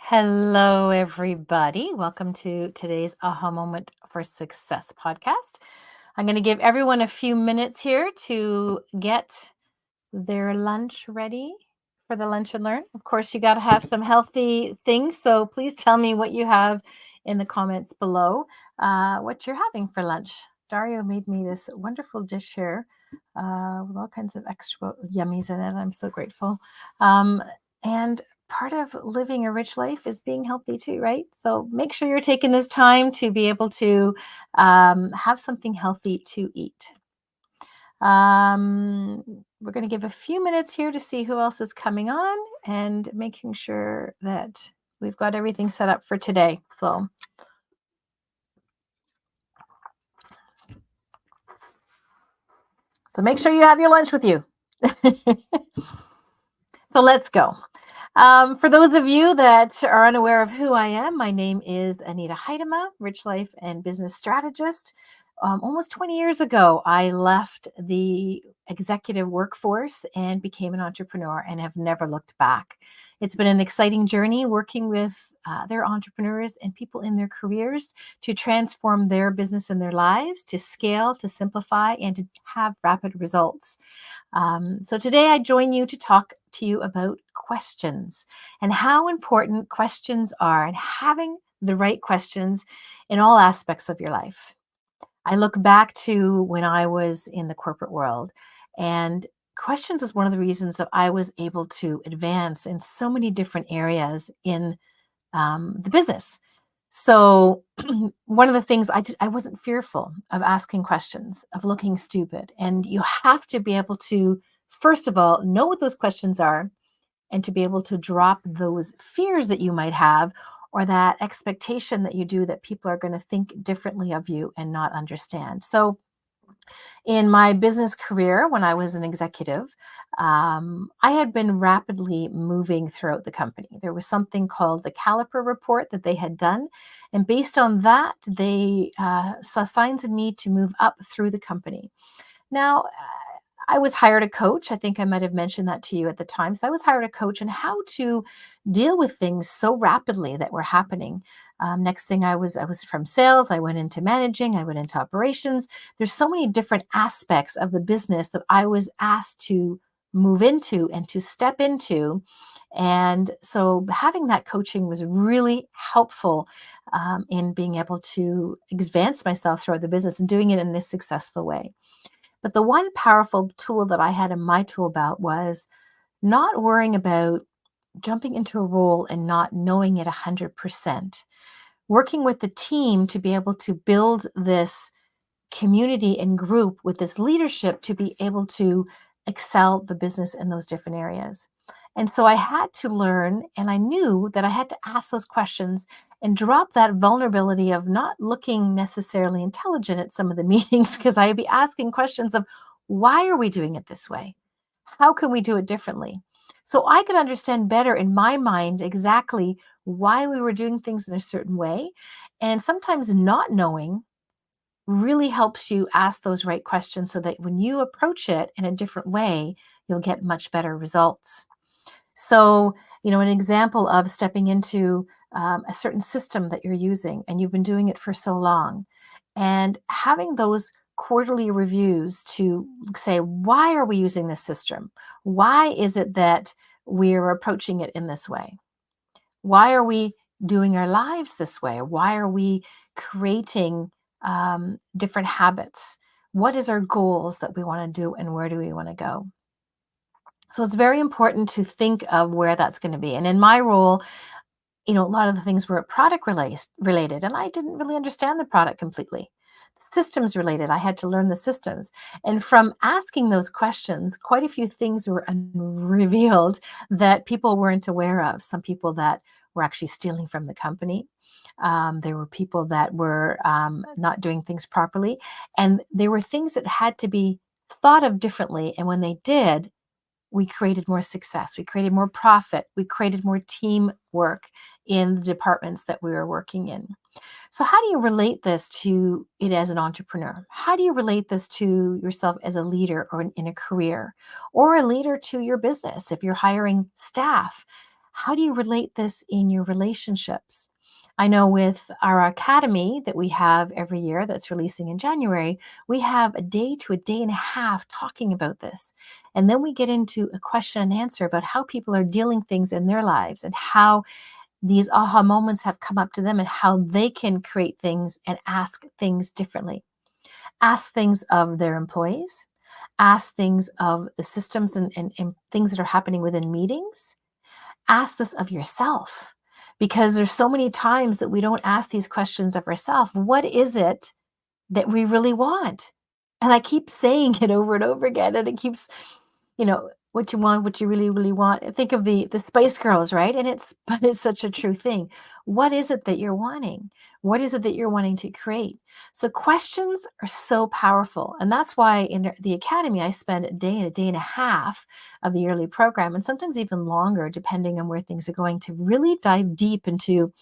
Hello, everybody. Welcome to today's AhHa Moment for Success podcast. I'm going to give everyone a few minutes here to get their lunch ready for the lunch and learn. Of course, you got to have some healthy things. So please tell me what you have in the comments below, what you're having for lunch. Dario made me this wonderful dish here with all kinds of extra yummies in it. I'm so grateful. And part of living a rich life is being healthy too, right? So make sure you're taking this time to be able to have something healthy to eat. We're going to give a few minutes here to see who else is coming on and making sure that we've got everything set up for today. So make sure you have your lunch with you. So let's go. For those of you that are unaware of who I am, my name is AhHa, Rich Life and Business Strategist. Almost 20 years ago, I left the executive workforce and became an entrepreneur and have never looked back. It's been an exciting journey working with other entrepreneurs and people in their careers to transform their business and their lives, to scale, to simplify, and to have rapid results. So today I join you to talk to you about questions and how important questions are and having the right questions in all aspects of your life. I look back to when I was in the corporate world, and questions is one of the reasons that I was able to advance in so many different areas in the business. So one of the things I wasn't fearful of asking questions, of looking stupid. And you have to be able to, first of all, know what those questions are and to be able to drop those fears that you might have or that expectation that you do that people are going to think differently of you and not understand. So in my business career, when I was an executive, I had been rapidly moving throughout the company. There was something called the caliper report that they had done. And based on that, they saw signs of need to move up through the company. Now, I was hired a coach. I think I might have mentioned that to you at the time. So I was hired a coach on how to deal with things so rapidly that were happening. Next thing I was from sales. I went into managing. I went into operations. There's so many different aspects of the business that I was asked to move into and to step into. And so having that coaching was really helpful in being able to advance myself throughout the business and doing it in this successful way. But the one powerful tool that I had in my tool belt was not worrying about jumping into a role and not knowing it 100%. Working with the team to be able to build this community and group with this leadership to be able to excel the business in those different areas. And so I had to learn, and I knew that I had to ask those questions and drop that vulnerability of not looking necessarily intelligent at some of the meetings because I'd be asking questions of why are we doing it this way? How can we do it differently? So I could understand better in my mind exactly why we were doing things in a certain way. And sometimes not knowing really helps you ask those right questions so that when you approach it in a different way, you'll get much better results. So, an example of stepping into a certain system that you're using and you've been doing it for so long and having those quarterly reviews to say, why are we using this system? Why is it that we're approaching it in this way? Why are we doing our lives this way? Why are we creating different habits? What is our goals that we want to do and where do we want to go? So it's very important to think of where that's going to be. And in my role, a lot of the things were product related, and I didn't really understand the product completely. Systems related, I had to learn the systems. And from asking those questions, quite a few things were revealed that people weren't aware of. Some people that were actually stealing from the company. There were people that were not doing things properly. And there were things that had to be thought of differently. And when they did, we created more success, we created more profit, we created more teamwork in the departments that we were working in. So how do you relate this to it as an entrepreneur? How do you relate this to yourself as a leader or in a career or a leader to your business if you're hiring staff? How do you relate this in your relationships? I know with our academy that we have every year that's releasing in January, we have a day to a day and a half talking about this. And then we get into a question and answer about how people are dealing things in their lives and how these aha moments have come up to them and how they can create things and ask things differently. Ask things of their employees, ask things of the systems and things that are happening within meetings. Ask this of yourself because there's so many times that we don't ask these questions of ourselves. What is it that we really want? And I keep saying it over and over again, and it keeps, what you want, what you really, really want. Think of the Spice Girls, right? And but it's such a true thing. What is it that you're wanting? What is it that you're wanting to create? So questions are so powerful. And that's why in the academy, I spend a day and a half of the yearly program, and sometimes even longer, depending on where things are going, to really dive deep into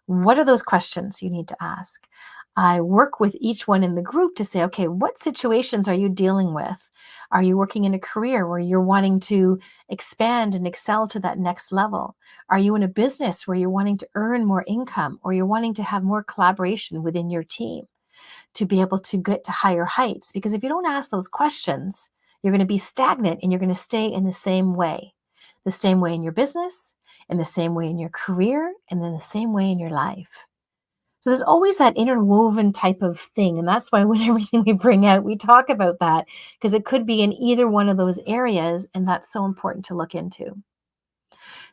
what are those questions you need to ask. I work with each one in the group to say, okay, what situations are you dealing with? Are you working in a career where you're wanting to expand and excel to that next level? Are you in a business where you're wanting to earn more income or you're wanting to have more collaboration within your team to be able to get to higher heights? Because if you don't ask those questions, you're going to be stagnant and you're going to stay in the same way in your business, in the same way in your career, and then the same way in your life. So there's always that interwoven type of thing. And that's why when everything we bring out, we talk about that because it could be in either one of those areas. And that's so important to look into.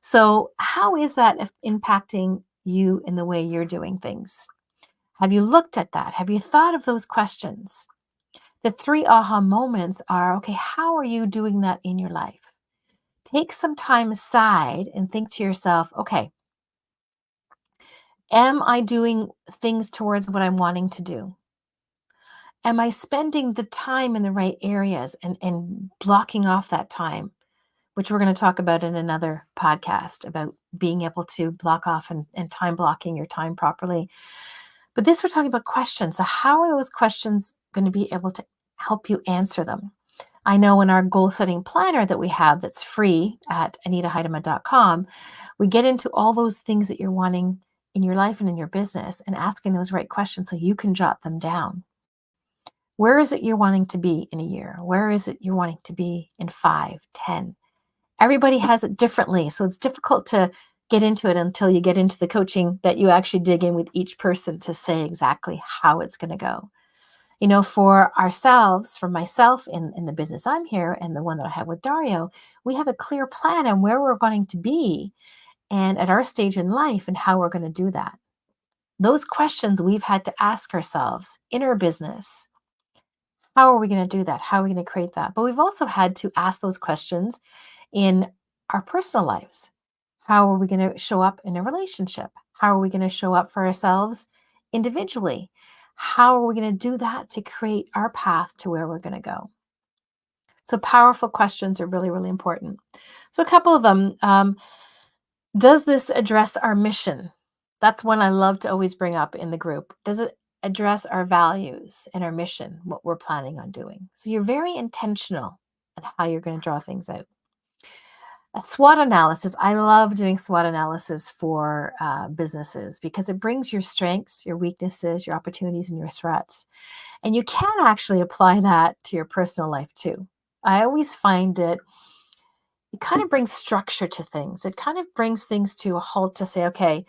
So, how is that impacting you in the way you're doing things? Have you looked at that? Have you thought of those questions? The 3 aha moments are okay, how are you doing that in your life? Take some time aside and think to yourself, okay, am I doing things towards what I'm wanting to do? Am I spending the time in the right areas and blocking off that time, which we're going to talk about in another podcast about being able to block off and time blocking your time properly. But this, we're talking about questions. So how are those questions going to be able to help you answer them? I know in our goal setting planner that we have that's free at AnitaHeidema.com, we get into all those things that you're wanting in your life and in your business and asking those right questions so you can jot them down. Where is it you're wanting to be in a year? Where is it you're wanting to be in 5, 10? Everybody has it differently. So it's difficult to get into it until you get into the coaching that you actually dig in with each person to say exactly how it's going to go. For ourselves, for myself in the business I'm here and the one that I have with Dario, we have a clear plan on where we're going to be and at our stage in life and how we're going to do that. Those questions we've had to ask ourselves in our business. How are we going to do that? How are we going to create that? But we've also had to ask those questions in our personal lives. How are we going to show up in a relationship? How are we going to show up for ourselves individually? How are we going to do that to create our path to where we're going to go? So powerful questions are really, really important. So a couple of them. Does this address our mission? That's one I love to always bring up in the group. Does it address our values and our mission, what we're planning on doing? So you're very intentional on how you're going to draw things out. A SWOT analysis. I love doing SWOT analysis for businesses because it brings your strengths, your weaknesses, your opportunities, and your threats. And you can actually apply that to your personal life too. I always find it kind of brings structure to things. It kind of brings things to a halt to say, okay,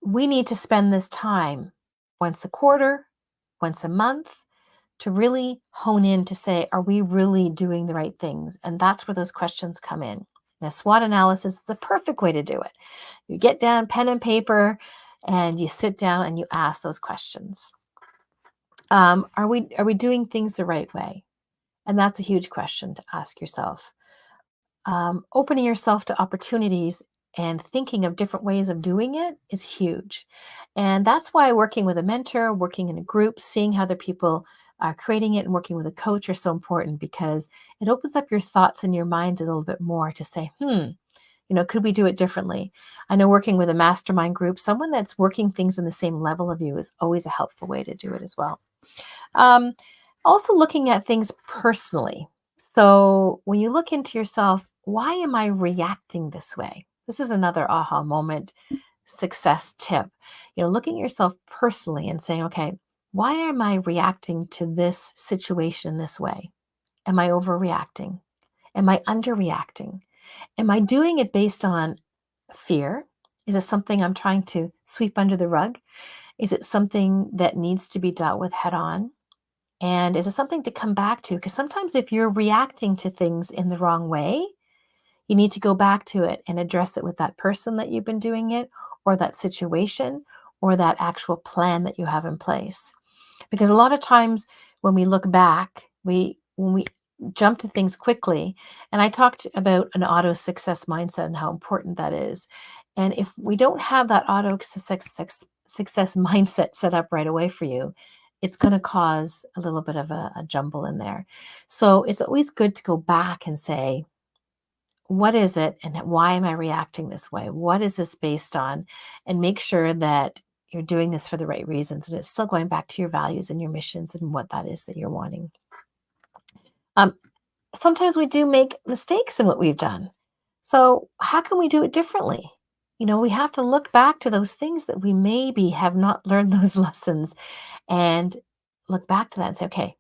we need to spend this time once a quarter, once a month to really hone in to say, are we really doing the right things? And that's where those questions come in. And a SWOT analysis is the perfect way to do it. You get down pen and paper and you sit down and you ask those questions. Are we doing things the right way? And that's a huge question to ask yourself. Opening yourself to opportunities and thinking of different ways of doing it is huge. And that's why working with a mentor, working in a group, seeing how other people are creating it and working with a coach are so important because it opens up your thoughts and your minds a little bit more to say, could we do it differently? I know working with a mastermind group, someone that's working things in the same level of you is always a helpful way to do it as well. Also looking at things personally. So when you look into yourself, why am I reacting this way? This is another aha moment success tip. Looking at yourself personally and saying, okay, why am I reacting to this situation this way? Am I overreacting? Am I underreacting? Am I doing it based on fear? Is it something I'm trying to sweep under the rug? Is it something that needs to be dealt with head on? And is it something to come back to? Because sometimes if you're reacting to things in the wrong way, you need to go back to it and address it with that person that you've been doing it, or that situation, or that actual plan that you have in place. Because a lot of times when we look back, when we jump to things quickly, and I talked about an auto success mindset and how important that is. And if we don't have that auto success mindset set up right away for you, it's going to cause a little bit of a jumble in there. So it's always good to go back and say, what is it and why am I reacting this way? What is this based on? And make sure that you're doing this for the right reasons and it's still going back to your values and your missions and what that is that you're wanting. Um, Sometimes we do make mistakes in what we've done. So, how can we do it differently? We have to look back to those things that we maybe have not learned those lessons and look back to that and say, okay,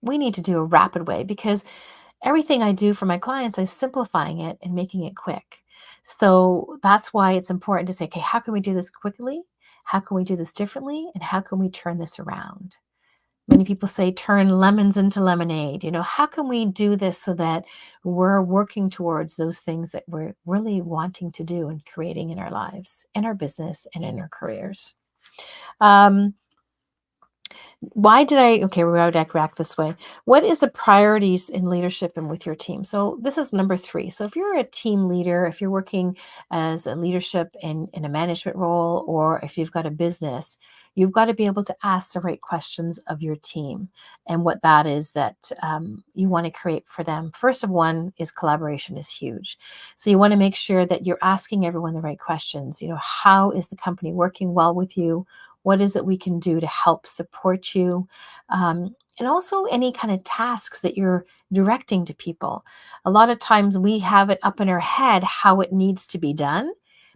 we need to do a rapid way because everything I do for my clients, I'm simplifying it and making it quick. So that's why it's important to say, okay, how can we do this quickly? How can we do this differently? And how can we turn this around? Many people say turn lemons into lemonade. How can we do this so that we're working towards those things that we're really wanting to do and creating in our lives, in our business, and in our careers? Um, why would I react this way? What is the priorities in leadership and with your team? So this is number 3. So if you're a team leader, if you're working as a leadership in a management role, or if you've got a business, you've got to be able to ask the right questions of your team and what that is that you want to create for them. First of one is collaboration is huge. So you want to make sure that you're asking everyone the right questions. How is the company working well with you? What is it we can do to help support you? And also any kind of tasks that you're directing to people. A lot of times we have it up in our head how it needs to be done,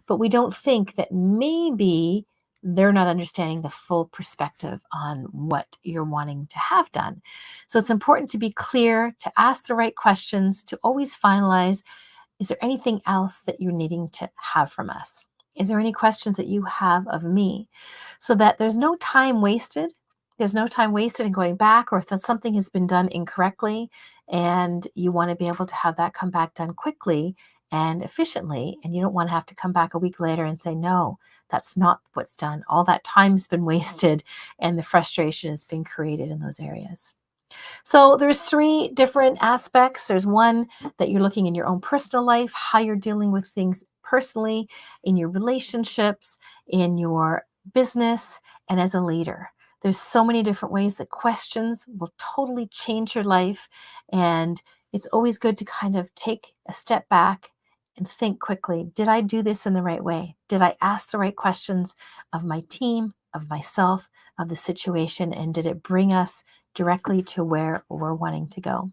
but we don't think that maybe they're not understanding the full perspective on what you're wanting to have done. So it's important to be clear, to ask the right questions, to always finalize, is there anything else that you're needing to have from us? Is there any questions that you have of me? So that there's no time wasted. There's no time wasted in going back, or if something has been done incorrectly and you want to be able to have that come back done quickly and efficiently, and you don't want to have to come back a week later and say, no, that's not what's done. All that time's been wasted and the frustration has been created in those areas. So there's 3 different aspects. There's one that you're looking in your own personal life, how you're dealing with things personally, in your relationships, in your business, and as a leader. There's so many different ways that questions will totally change your life. And it's always good to kind of take a step back and think quickly. Did I do this in the right way? Did I ask the right questions of my team, of myself, of the situation? And did it bring us directly to where we're wanting to go?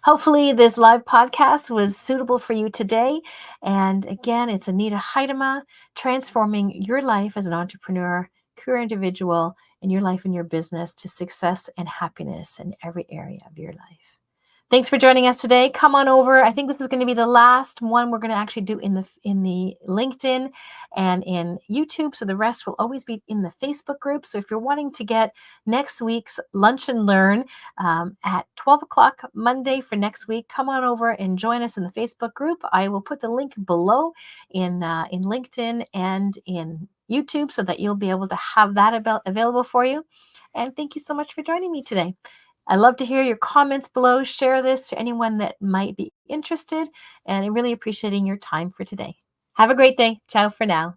Hopefully, this live podcast was suitable for you today. And again, it's AhHa Heidema, transforming your life as an entrepreneur, career individual, and your life and your business to success and happiness in every area of your life. Thanks for joining us today. Come on over. I think this is going to be the last one we're going to actually do in the LinkedIn and in YouTube. So the rest will always be in the Facebook group. So if you're wanting to get next week's Lunch and Learn at 12 o'clock Monday for next week, come on over and join us in the Facebook group. I will put the link below in LinkedIn and in YouTube so that you'll be able to have that available for you. And thank you so much for joining me today. I love to hear your comments below. Share this to anyone that might be interested. And I'm really appreciating your time for today. Have a great day. Ciao for now.